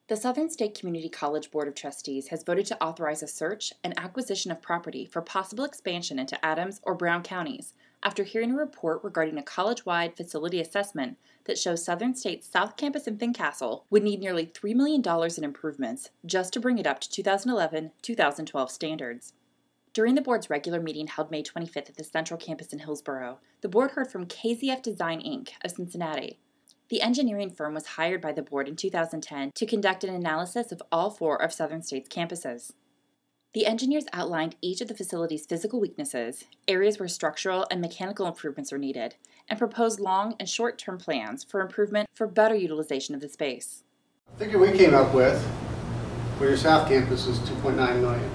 The Southern State Community College Board of Trustees has voted to authorize a search and acquisition of property for possible expansion into Adams or Brown counties after hearing a report regarding a college-wide facility assessment that shows Southern State's South Campus in Fincastle would need nearly $3 million in improvements just to bring it up to 2011-2012 standards. During the board's regular meeting held May 25th at the Central Campus in Hillsborough, the board heard from KZF Design, Inc. of Cincinnati. The engineering firm was hired by the board in 2010 to conduct an analysis of all 4 of Southern State's campuses. The engineers outlined each of the facility's physical weaknesses, areas where structural and mechanical improvements are needed, and proposed long and short-term plans for improvement for better utilization of the space. The figure we came up with for your South Campus is $2.9 million.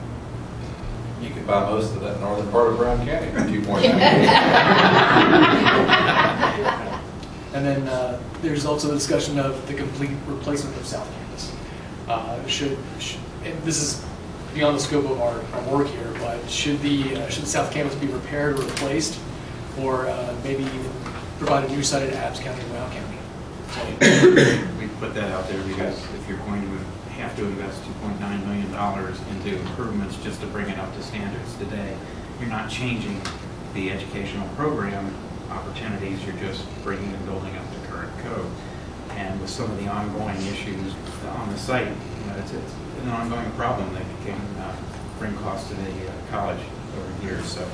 You could buy most of that northern part of Brown County for $2.9 million. And then there's also the discussion of the complete replacement of South Campus. And this is beyond the scope of our work here, but should the South Campus be repaired or replaced, or maybe even provide a new site at Adams County and Brown County? We put that out there because if you're going to have to invest $2.9 million into improvements just to bring it up to standards today, you're not changing the educational program opportunities, you're just bringing and building up the current code. And with some of the ongoing issues on the site, it's an ongoing problem that can bring costs to the college over years. So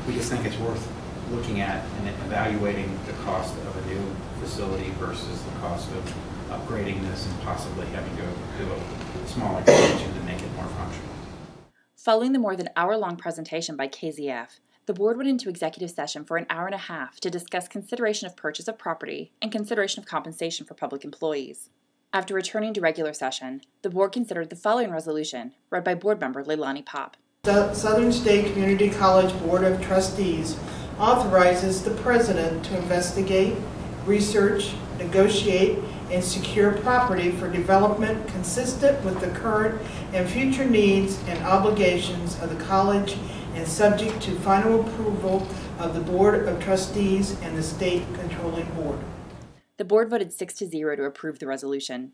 we just think it's worth looking at and evaluating the cost of a new facility versus the cost of upgrading this and possibly having to do a small expansion to make it more functional. Following the more than hour-long presentation by KZF, the board went into executive session for an hour and a half to discuss consideration of purchase of property and consideration of compensation for public employees. After returning to regular session, the board considered the following resolution, read by board member Leilani Pop. The Southern State Community College Board of Trustees authorizes the president to investigate, research, negotiate, and secure property for development consistent with the current and future needs and obligations of the college and subject to final approval of the Board of Trustees and the State Controlling Board. The board voted 6-0 to approve the resolution.